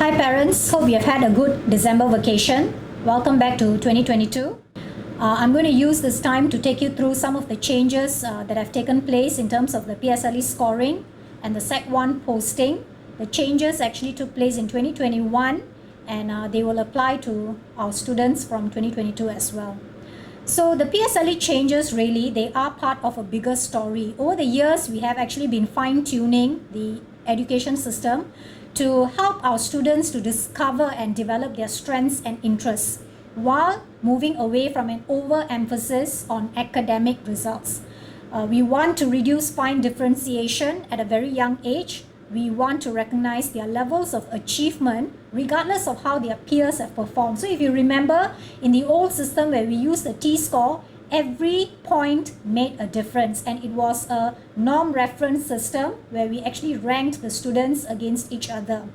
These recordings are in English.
Hi parents, hope you have had a good December vacation. Welcome back to 2022. I'm going to use this time to take you through some of the changes that have taken place in terms of the PSLE scoring and the Sec 1 posting. The changes actually took place in 2021 and they will apply to our students from 2022 as well. So the PSLE changes really, they are part of a bigger story. Over the years, we have actually been fine-tuning the education system to help our students to discover and develop their strengths and interests while moving away from an overemphasis on academic results. We want to reduce fine differentiation at a very young age. We want to recognize their levels of achievement regardless of how their peers have performed. So if you remember, in the old system where we used the T-score, every point made a difference, and it was a norm reference system where we actually ranked the students against each other,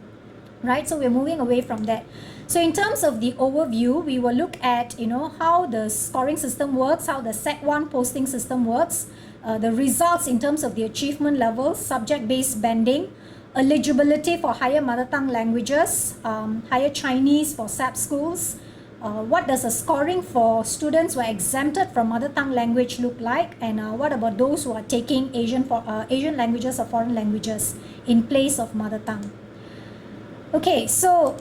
right? So we're moving away from that. So in terms of the overview, we will look at how the scoring system works, how the Sec 1 posting system works, the results in terms of the achievement levels, subject-based banding, eligibility for higher mother tongue languages, higher Chinese for SAP schools. What does a scoring for students who are exempted from mother tongue language look like, and what about those who are taking Asian languages or foreign languages in place of mother tongue? Okay, so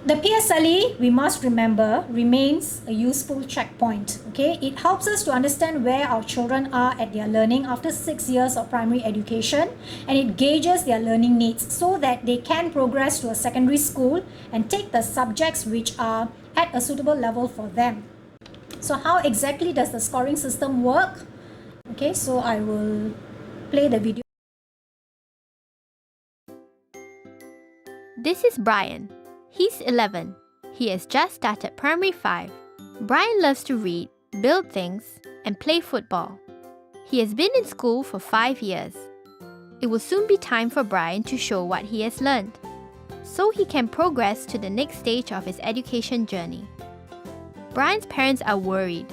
the PSLE, we must remember, remains a useful checkpoint. Okay, it helps us to understand where our children are at their learning after 6 years of primary education, and it gauges their learning needs so that they can progress to a secondary school and take the subjects which are at a suitable level for them. So how exactly does the scoring system work? Okay, so I will play the video. This is Brian. He's 11. He has just started primary 5. Brian loves to read, build things, and play football. He has been in school for 5 years. It will soon be time for Brian to show what he has learned, so he can progress to the next stage of his education journey. Brian's parents are worried,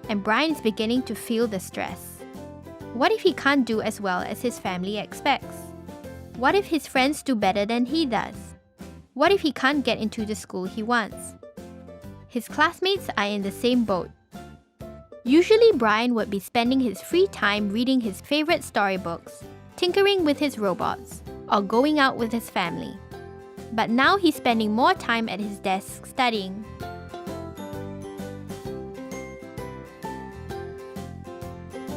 and Brian is beginning to feel the stress. What if he can't do as well as his family expects? What if his friends do better than he does? What if he can't get into the school he wants? His classmates are in the same boat. Usually Brian would be spending his free time reading his favorite storybooks, tinkering with his robots, or going out with his family. But now he's spending more time at his desk studying.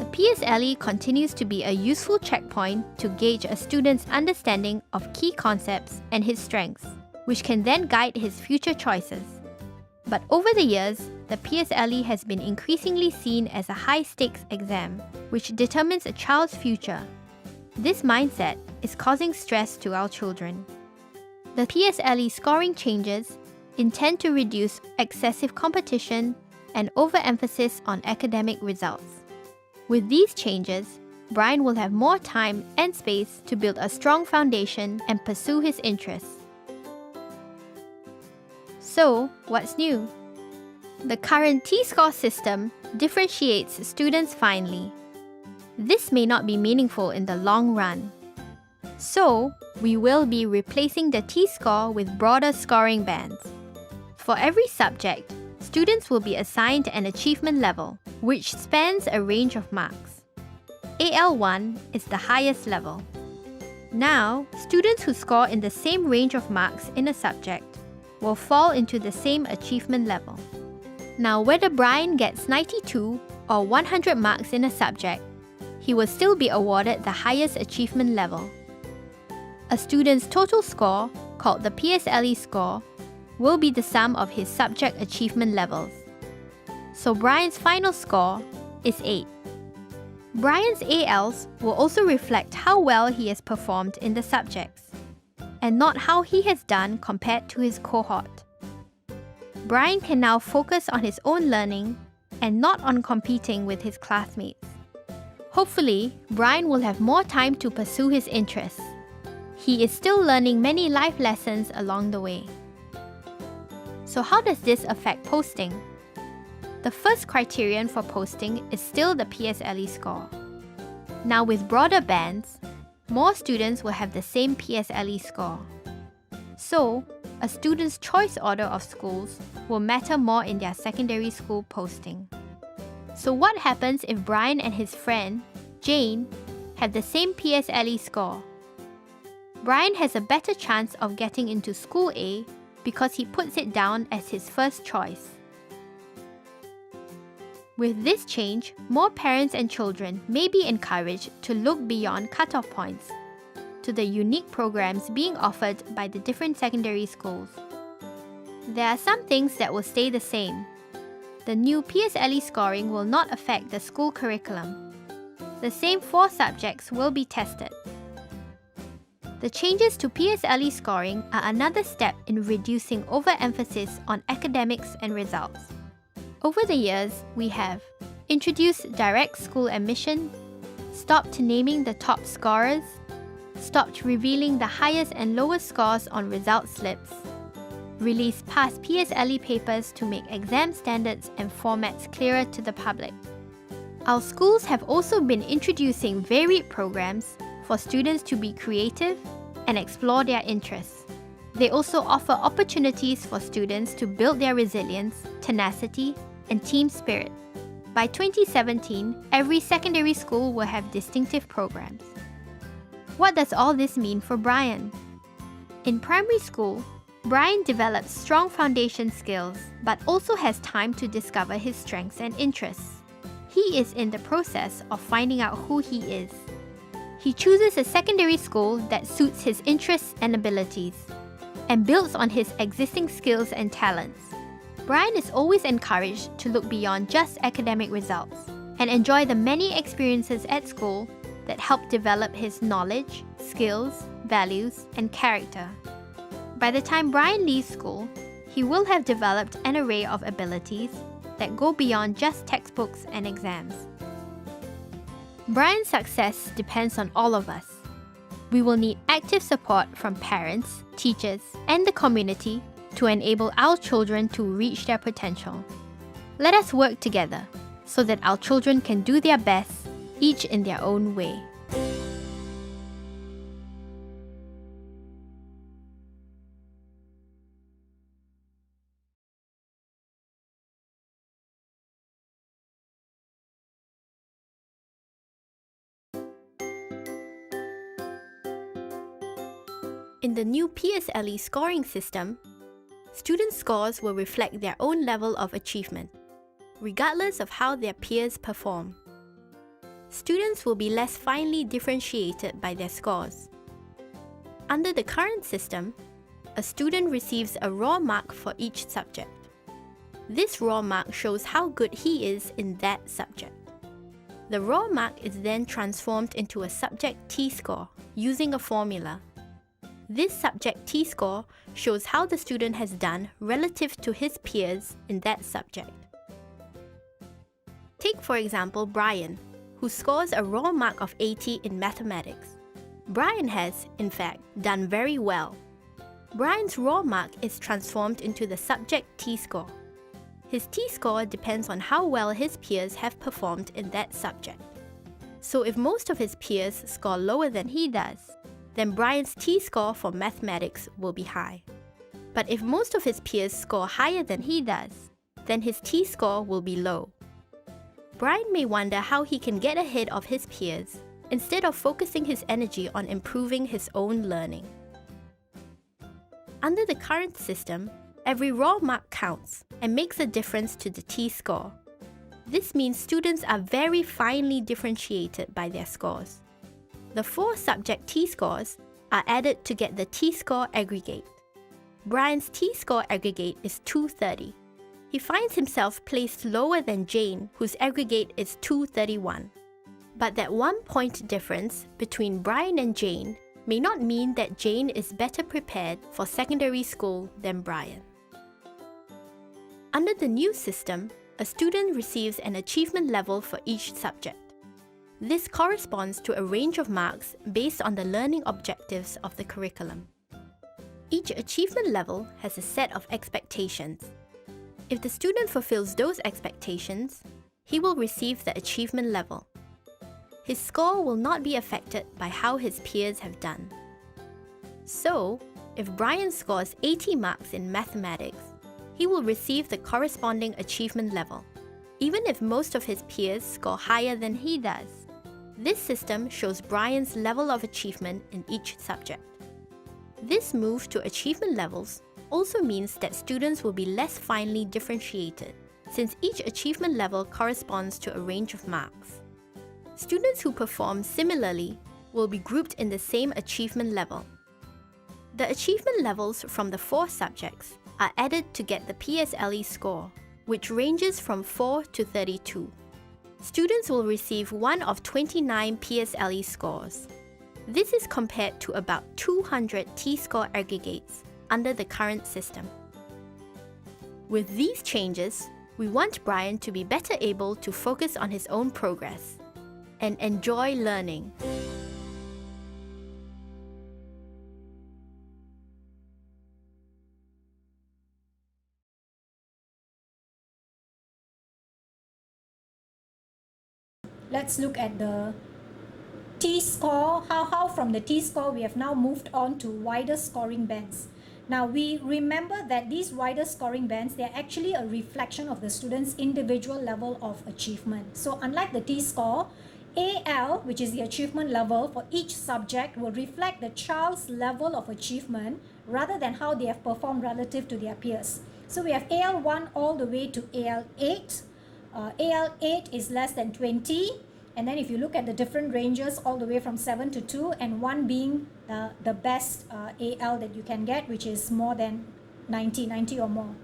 The PSLE continues to be a useful checkpoint to gauge a student's understanding of key concepts and his strengths, which can then guide his future choices. But over the years, the PSLE has been increasingly seen as a high-stakes exam, which determines a child's future. This mindset is causing stress to our children. The PSLE scoring changes intend to reduce excessive competition and overemphasis on academic results. With these changes, Brian will have more time and space to build a strong foundation and pursue his interests. So, what's new? The current T-score system differentiates students finely. This may not be meaningful in the long run. So, we will be replacing the T-score with broader scoring bands. For every subject, students will be assigned an achievement level, which spans a range of marks. AL1 is the highest level. Now, students who score in the same range of marks in a subject will fall into the same achievement level. Now, whether Brian gets 92 or 100 marks in a subject, he will still be awarded the highest achievement level. A student's total score, called the PSLE score, will be the sum of his subject achievement levels. So Brian's final score is 8. Brian's ALs will also reflect how well he has performed in the subjects, and not how he has done compared to his cohort. Brian can now focus on his own learning and not on competing with his classmates. Hopefully, Brian will have more time to pursue his interests. He is still learning many life lessons along the way. So how does this affect posting? The first criterion for posting is still the PSLE score. Now with broader bands, more students will have the same PSLE score. So, a student's choice order of schools will matter more in their secondary school posting. So what happens if Brian and his friend, Jane, have the same PSLE score? Brian has a better chance of getting into School A because he puts it down as his first choice. With this change, more parents and children may be encouraged to look beyond cutoff points to the unique programs being offered by the different secondary schools. There are some things that will stay the same. The new PSLE scoring will not affect the school curriculum. The same 4 subjects will be tested. The changes to PSLE scoring are another step in reducing overemphasis on academics and results. Over the years, we have introduced direct school admission, stopped naming the top scorers, stopped revealing the highest and lowest scores on result slips, released past PSLE papers to make exam standards and formats clearer to the public. Our schools have also been introducing varied programs for students to be creative and explore their interests. They also offer opportunities for students to build their resilience, tenacity, and team spirit. By 2017, every secondary school will have distinctive programs. What does all this mean for Brian? In primary school, Brian develops strong foundation skills, but also has time to discover his strengths and interests. He is in the process of finding out who he is. He chooses a secondary school that suits his interests and abilities, and builds on his existing skills and talents. Brian is always encouraged to look beyond just academic results and enjoy the many experiences at school that help develop his knowledge, skills, values, and character. By the time Brian leaves school, he will have developed an array of abilities that go beyond just textbooks and exams. Brian's success depends on all of us. We will need active support from parents, teachers, and the community to enable our children to reach their potential. Let us work together so that our children can do their best, each in their own way. In the new PSLE scoring system, student scores will reflect their own level of achievement, regardless of how their peers perform. Students will be less finely differentiated by their scores. Under the current system, a student receives a raw mark for each subject. This raw mark shows how good he is in that subject. The raw mark is then transformed into a subject T-score using a formula. This subject T-score shows how the student has done relative to his peers in that subject. Take for example Brian, who scores a raw mark of 80 in mathematics. Brian has, in fact, done very well. Brian's raw mark is transformed into the subject T-score. His T-score depends on how well his peers have performed in that subject. So if most of his peers score lower than he does, then Brian's T-score for mathematics will be high. But if most of his peers score higher than he does, then his T-score will be low. Brian may wonder how he can get ahead of his peers instead of focusing his energy on improving his own learning. Under the current system, every raw mark counts and makes a difference to the T-score. This means students are very finely differentiated by their scores. The 4 subject T-scores are added to get the T-score aggregate. Brian's T-score aggregate is 230. He finds himself placed lower than Jane, whose aggregate is 231. But that 1 point difference between Brian and Jane may not mean that Jane is better prepared for secondary school than Brian. Under the new system, a student receives an achievement level for each subject. This corresponds to a range of marks based on the learning objectives of the curriculum. Each achievement level has a set of expectations. If the student fulfills those expectations, he will receive the achievement level. His score will not be affected by how his peers have done. So, If Brian scores 80 marks in mathematics, he will receive the corresponding achievement level, even if most of his peers score higher than he does. This system shows Brian's level of achievement in each subject. This move to achievement levels also means that students will be less finely differentiated, since each achievement level corresponds to a range of marks. Students who perform similarly will be grouped in the same achievement level. The achievement levels from the 4 subjects are added to get the PSLE score, which ranges from 4 to 32. Students will receive one of 29 PSLE scores. This is compared to about 200 T-score aggregates under the current system. With these changes, we want Brian to be better able to focus on his own progress and enjoy learning. Let's look at the T-score, how from the T-score we have now moved on to wider scoring bands. Now we remember that these wider scoring bands, they are actually a reflection of the student's individual level of achievement. So unlike the T-score, AL, which is the achievement level for each subject, will reflect the child's level of achievement rather than how they have performed relative to their peers. So we have AL1 all the way to AL8. AL8 is less than 20, and then if you look at the different ranges all the way from 7 to 2, and 1 being the best AL that you can get, which is more than 90 or more.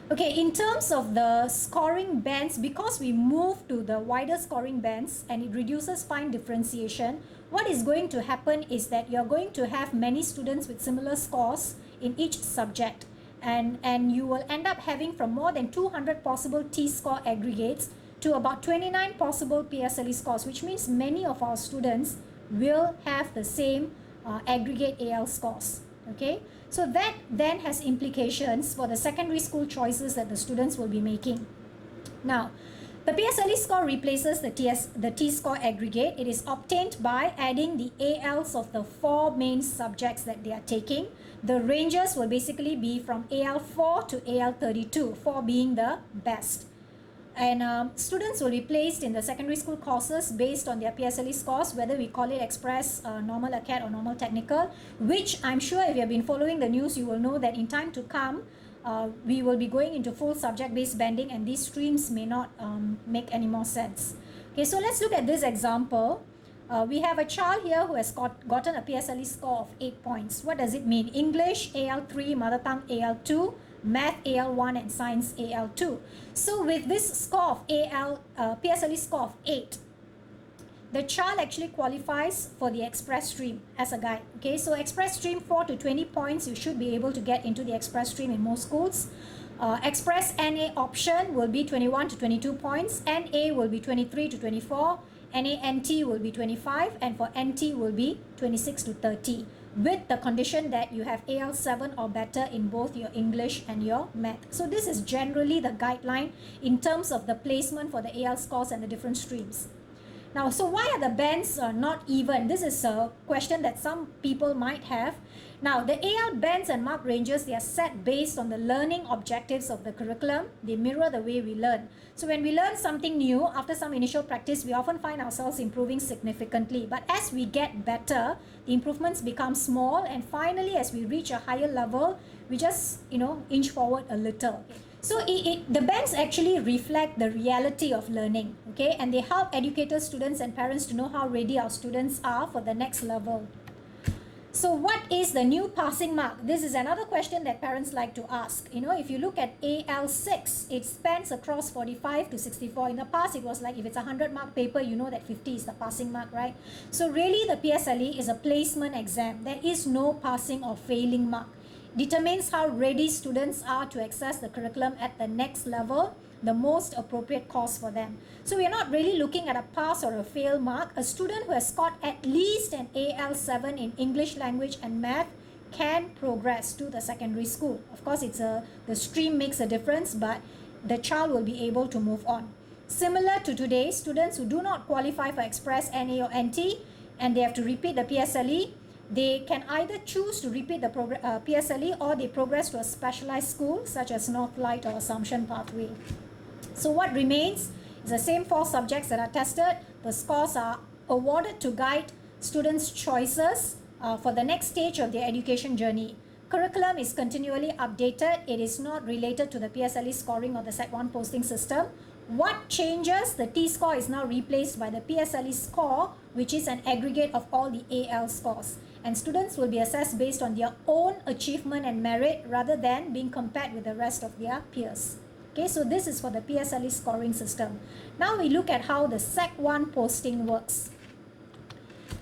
Okay, in terms of the scoring bands, because we move to the wider scoring bands and it reduces fine differentiation, what is going to happen is that you're going to have many students with similar scores in each subject. And you will end up having from more than 200 possible T-score aggregates to about 29 possible PSLE scores, which means many of our students will have the same aggregate AL scores. Okay, so that then has implications for the secondary school choices that the students will be making. Now, the PSLE score replaces the T-score aggregate. It is obtained by adding the ALs of the 4 main subjects that they are taking. The ranges will basically be from AL4 to AL32, 4 being the best. And students will be placed in the secondary school courses based on their PSLE scores, whether we call it Express, Normal Acad or Normal Technical, which I'm sure if you have been following the news, you will know that in time to come, we will be going into full subject-based banding, and these streams may not make any more sense. Okay, so let's look at this example. We have a child here who has gotten a PSLE score of 8 points. What does it mean? English AL3, Mother Tongue AL2, Math AL1 and Science AL2. So with this score of PSLE score of 8, the child actually qualifies for the Express stream as a guide. Okay, so Express stream 4 to 20 points, you should be able to get into the Express stream in most schools. Express NA option will be 21 to 22 points, NA will be 23 to 24, NANT will be 25, and for NT will be 26 to 30, with the condition that you have AL7 or better in both your English and your Math. So this is generally the guideline in terms of the placement for the AL scores and the different streams. Now, so why are the bands not even? This is a question that some people might have. Now, the AL bands and mark ranges, they are set based on the learning objectives of the curriculum. They mirror the way we learn. So when we learn something new, after some initial practice, we often find ourselves improving significantly. But as we get better, the improvements become small, and finally, as we reach a higher level, we just, inch forward a little. So the bands actually reflect the reality of learning, okay? And they help educators, students, and parents to know how ready our students are for the next level. So what is the new passing mark? This is another question that parents like to ask. If you look at AL6, it spans across 45 to 64. In the past, it was like if it's a 100-mark paper, you know that 50 is the passing mark, right? So really, the PSLE is a placement exam. There is no passing or failing mark. Determines how ready students are to access the curriculum at the next level, the most appropriate course for them. So we are not really looking at a pass or a fail mark. A student who has scored at least an AL7 in English language and Math can progress to the secondary school. Of course, the stream makes a difference, but the child will be able to move on. Similar to today, students who do not qualify for Express, NA or NT, and they have to repeat the PSLE, they can either choose to repeat the PSLE, or they progress to a specialized school such as Northlight or Assumption pathway. So what remains is the same 4 subjects that are tested. The scores are awarded to guide students' choices for the next stage of their education journey. Curriculum is continually updated. It is not related to the PSLE scoring or the Set 1 posting system. What changes? The T-score is now replaced by the PSLE score, which is an aggregate of all the AL scores. And students will be assessed based on their own achievement and merit rather than being compared with the rest of their peers. Okay, so this is for the PSLE scoring system. Now we look at how the Set 1 posting works.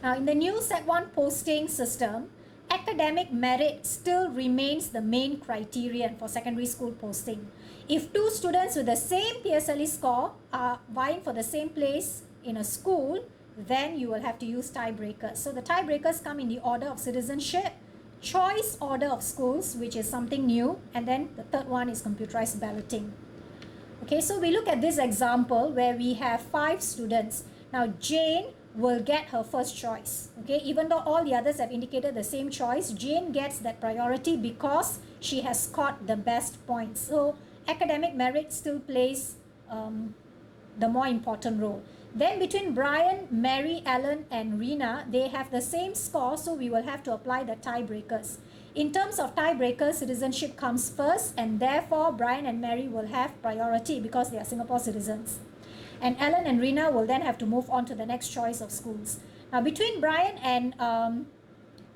Now in the new Set 1 posting system, academic merit still remains the main criterion for secondary school posting. If 2 students with the same PSLE score are vying for the same place in a school, then you will have to use tiebreakers. So the tiebreakers come in the order of citizenship, choice order of schools, which is something new, and then the third one is computerized balloting. Okay, so we look at this example where we have 5 students. Now Jane will get her first choice. Okay, even though all the others have indicated the same choice, Jane gets that priority because she has scored the best points. So academic merit still plays the more important role. Then between Brian, Mary, Ellen and Rena, they have the same score, so we will have to apply the tiebreakers. In terms of tiebreakers, citizenship comes first, and therefore Brian and Mary will have priority because they are Singapore citizens. And Ellen and Rena will then have to move on to the next choice of schools. Now between Brian and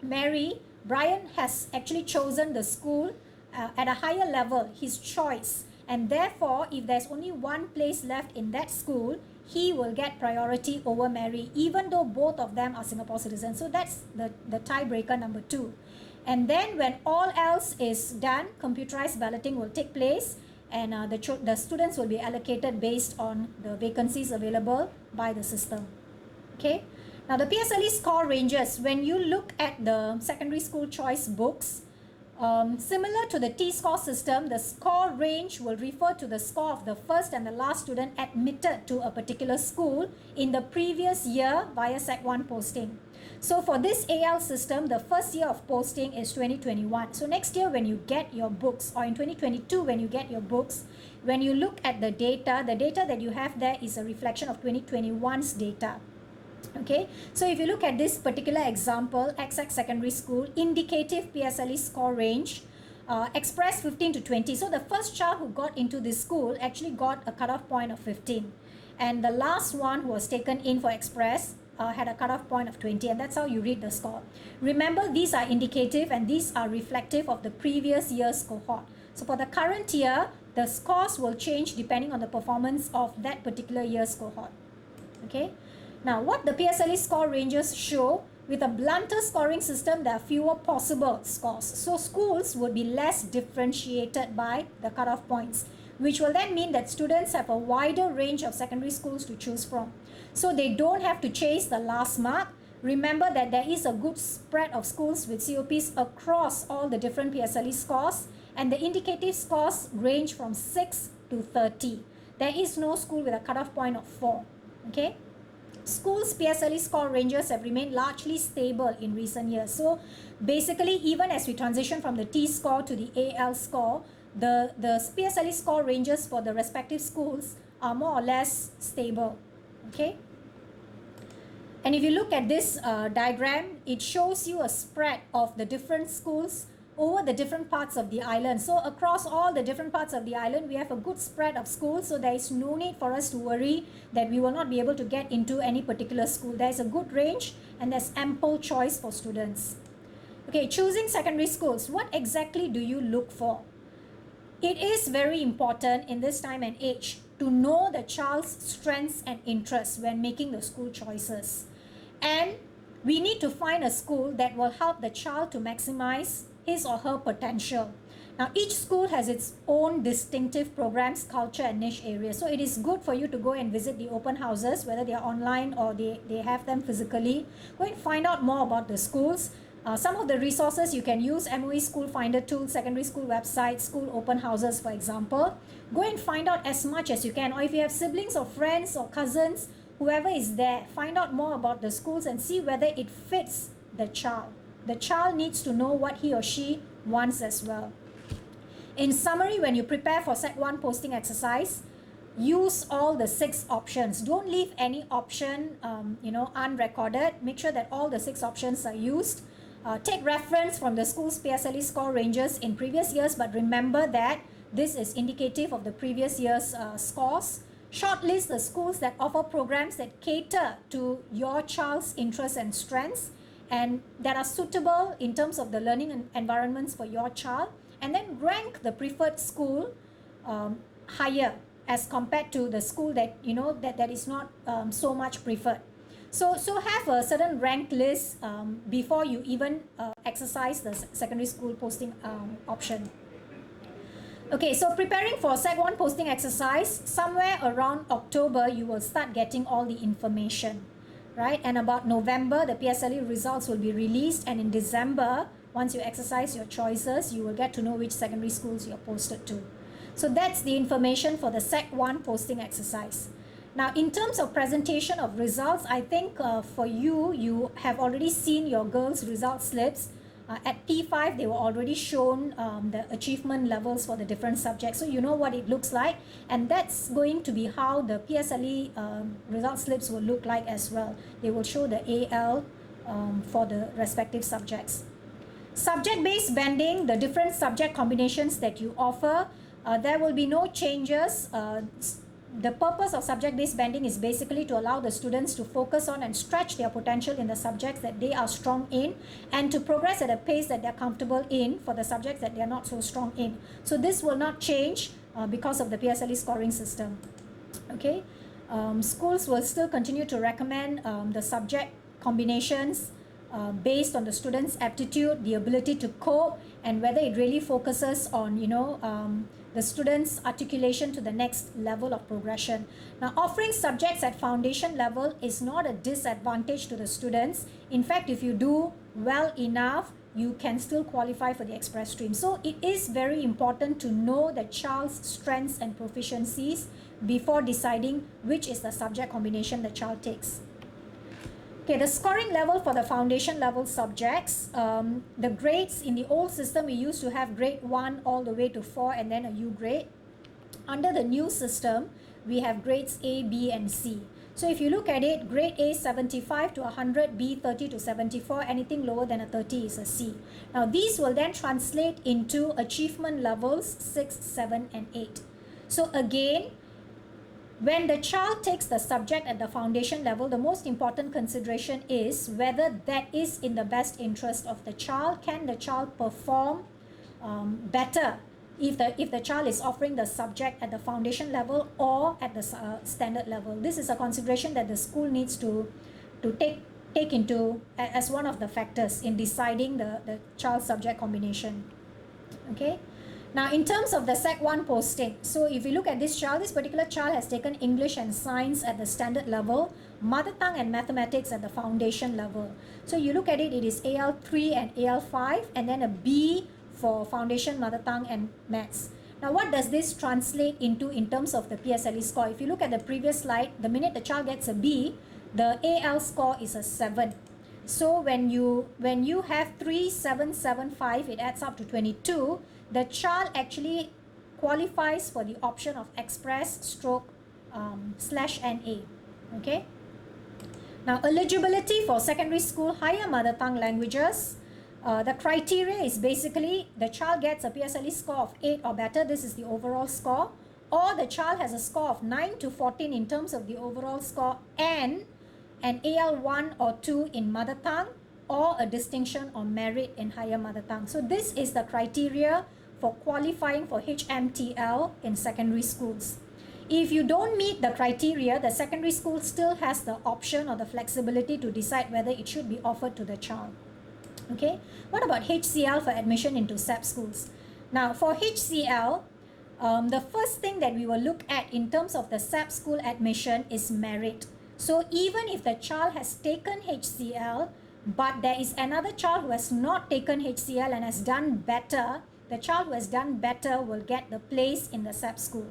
Mary, Brian has actually chosen the school at a higher level, his choice. And therefore, if there's only one place left in that school, he will get priority over Mary, even though both of them are Singapore citizens. So that's the tiebreaker number 2. And then when all else is done, computerized balloting will take place, and the students will be allocated based on the vacancies available by the system. Okay. Now the PSLE score ranges, when you look at the secondary school choice books, similar to the T-score system, the score range will refer to the score of the first and the last student admitted to a particular school in the previous year via Set 1 posting. So for this AL system, the first year of posting is 2021. So next year when you get your books, or in 2022 when you get your books, when you look at the data that you have there is a reflection of 2021's data. Okay, so if you look at this particular example, XX Secondary School, indicative PSLE score range, Express 15 to 20. So the first child who got into this school actually got a cutoff point of 15. And the last one who was taken in for Express had a cutoff point of 20, and that's how you read the score. Remember, these are indicative and these are reflective of the previous year's cohort. So for the current year, the scores will change depending on the performance of that particular year's cohort. Okay. Now, what the PSLE score ranges show, with a blunter scoring system, there are fewer possible scores. So schools would be less differentiated by the cutoff points, which will then mean that students have a wider range of secondary schools to choose from. So they don't have to chase the last mark. Remember that there is a good spread of schools with COPs across all the different PSLE scores, and the indicative scores range from 6 to 30. There is no school with a cutoff point of 4. Okay? Schools' PSLE score ranges have remained largely stable in recent years. So basically, even as we transition from the T-score to the AL score, the PSLE score ranges for the respective schools are more or less stable. Okay? And if you look at this diagram, it shows you a spread of the different schools over the different parts of the island. So across all the different parts of the island, we have a good spread of schools, so there is no need for us to worry that we will not be able to get into any particular school. There is a good range and there's ample choice for students. Okay, choosing secondary schools, what exactly do you look for? It is very important in this time and age to know the child's strengths and interests when making the school choices. And we need to find a school that will help the child to maximize his or her potential. Now, each school has its own distinctive programs, culture and niche areas. So it is good for you to go and visit the open houses, whether they are online or they have them physically. Go and find out more about the schools. Some of the resources you can use: MOE School Finder tool, secondary school website, school open houses, for example. Go and find out as much as you can. Or if you have siblings or friends or cousins, whoever is there, find out more about the schools and see whether it fits the child. the child needs to know what he or she wants as well. In summary, when you prepare for Set 1 posting exercise, use all the 6 options. Don't leave any option unrecorded. Make sure that all the 6 options are used. Take reference from the school's PSLE score ranges in previous years, but remember that this is indicative of the previous year's scores. Shortlist the schools that offer programs that cater to your child's interests and strengths and that are suitable in terms of the learning environments for your child, and then rank the preferred school higher as compared to the school that that is not so much preferred. So have a certain ranked list before you even exercise the secondary school posting option. Okay, so preparing for Sec 1 posting exercise, somewhere around October, you will start getting all the information, right? And about November, the PSLE results will be released. And in December, once you exercise your choices, you will get to know which secondary schools you're posted to. So that's the information for the Sec 1 posting exercise. Now, in terms of presentation of results, I think for you have already seen your girls' result slips. At P5, they were already shown the achievement levels for the different subjects. So you know what it looks like. And that's going to be how the PSLE result slips will look like as well. They will show the AL for the respective subjects. Subject-based banding, the different subject combinations that you offer, there will be no changes. The purpose of subject-based banding is basically to allow the students to focus on and stretch their potential in the subjects that they are strong in and to progress at a pace that they're comfortable in for the subjects that they're not so strong in. So this will not change because of the PSLE scoring system. Okay, schools will still continue to recommend the subject combinations based on the student's aptitude, the ability to cope, and whether it really focuses on the student's articulation to the next level of progression. Now, offering subjects at foundation level is not a disadvantage to the students. In fact, if you do well enough, you can still qualify for the express stream. So it is very important to know the child's strengths and proficiencies before deciding which is the subject combination the child takes. Okay, the scoring level for the foundation level subjects, the grades in the old system, we used to have grade 1 all the way to 4 and then a U grade. Under the new system, we have grades A, B, and C. So if you look at it, grade A 75 to 100, B 30 to 74, anything lower than a 30 is a C. Now these will then translate into achievement levels 6, 7, and 8. So again, when the child takes the subject at the foundation level, the most important consideration is whether that is in the best interest of the child. Can the child perform better if the child is offering the subject at the foundation level or at the standard level? This is a consideration that the school needs to take into as one of the factors in deciding the child subject combination. Okay. Now, in terms of the Sec 1 posting, so if you look at this particular child has taken English and Science at the standard level, Mother Tongue and Mathematics at the foundation level. So you look at it, it is AL3 and AL5, and then a B for Foundation, Mother Tongue, and Maths. Now, what does this translate into in terms of the PSLE score? If you look at the previous slide, the minute the child gets a B, the AL score is a 7. So when you have 3, 7, 7, 5, it adds up to 22. The child actually qualifies for the option of express stroke /NA. Okay. Now, eligibility for secondary school higher mother tongue languages. The criteria is basically the child gets a PSLE score of 8 or better. This is the overall score. Or the child has a score of 9 to 14 in terms of the overall score and an AL1 or 2 in mother tongue or a distinction or merit in higher mother tongue. So this is the criteria for qualifying for HMTL in secondary schools. If you don't meet the criteria, the secondary school still has the option or the flexibility to decide whether it should be offered to the child. Okay, what about HCL for admission into SAP schools? Now, for HCL, the first thing that we will look at in terms of the SAP school admission is merit. So even if the child has taken HCL, but there is another child who has not taken HCL and has done better, the child who has done better will get the place in the SAP school.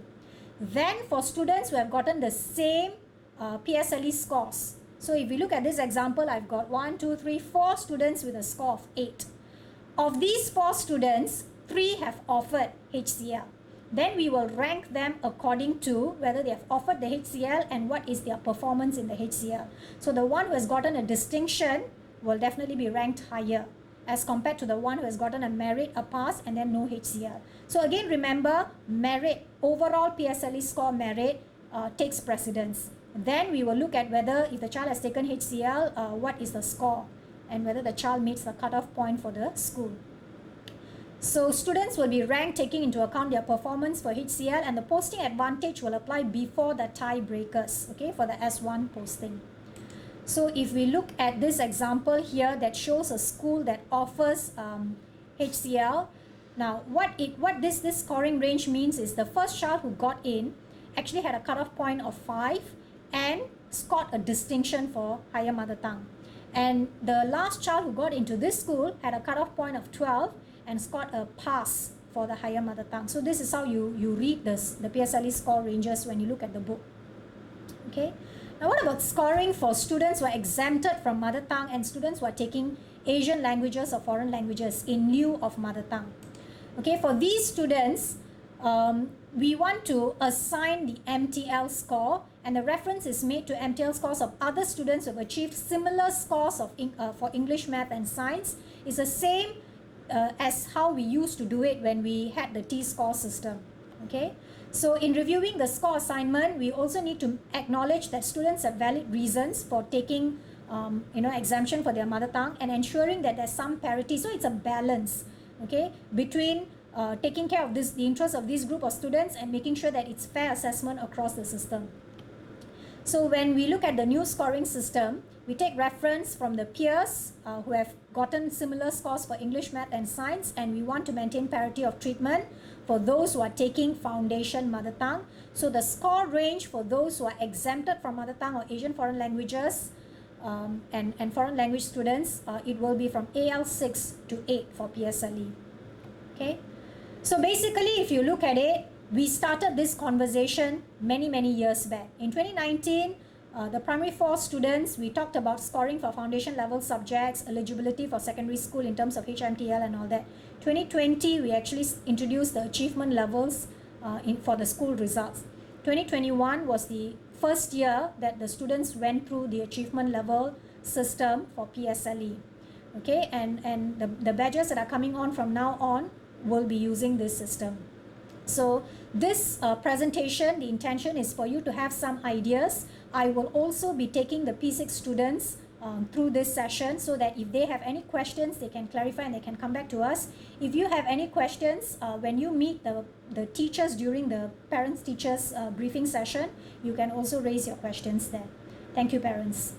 Then for students who have gotten the same PSLE scores, So if we look at this example, I've got 4 students with a score of 8. Of these 4 students, 3 have offered HCL. Then we will rank them according to whether they have offered the HCL and what is their performance in the HCL. So the one who has gotten a distinction will definitely be ranked higher as compared to the one who has gotten a merit, a pass, and then no HCL. So again, remember, merit, overall PSLE score merit takes precedence. Then we will look at whether if the child has taken HCL, what is the score and whether the child meets the cutoff point for the school. So students will be ranked taking into account their performance for HCL, and the posting advantage will apply before the tiebreakers, okay, for the S1 posting. So if we look at this example here that shows a school that offers HCL, now what this scoring range means is the first child who got in actually had a cutoff point of 5 and scored a distinction for higher mother tongue. And the last child who got into this school had a cutoff point of 12 and scored a pass for the higher mother tongue. So this is how you read the PSLE score ranges when you look at the book. Okay. Now what about scoring for students who are exempted from mother tongue and students who are taking Asian languages or foreign languages in lieu of mother tongue? Okay, for these students, we want to assign the MTL score, and the reference is made to MTL scores of other students who have achieved similar scores for English, Math and Science. It's the same as how we used to do it when we had the T-score system. Okay, so in reviewing the score assignment, we also need to acknowledge that students have valid reasons for taking exemption for their mother tongue and ensuring that there's some parity. So it's a balance, okay, between taking care of the interests of this group of students and making sure that it's fair assessment across the system. So when we look at the new scoring system, we take reference from the peers who have gotten similar scores for English, Math and Science, and we want to maintain parity of treatment for those who are taking foundation mother tongue. So the score range for those who are exempted from mother tongue or Asian foreign languages and foreign language students, it will be from AL6 to 8 for PSLE. Okay, so basically if you look at it, we started this conversation many years back. In 2019, the primary 4 students, we talked about scoring for foundation level subjects, eligibility for secondary school in terms of HMTL and all that. 2020, we actually introduced the achievement levels for the school results. 2021 was the first year that the students went through the achievement level system for PSLE. Okay, and the badges that are coming on from now on will be using this system. So this presentation, the intention is for you to have some ideas. I will also be taking the P6 students through this session so that if they have any questions, they can clarify and they can come back to us. If you have any questions, when you meet the teachers during the parents-teachers briefing session, you can also raise your questions there. Thank you, parents.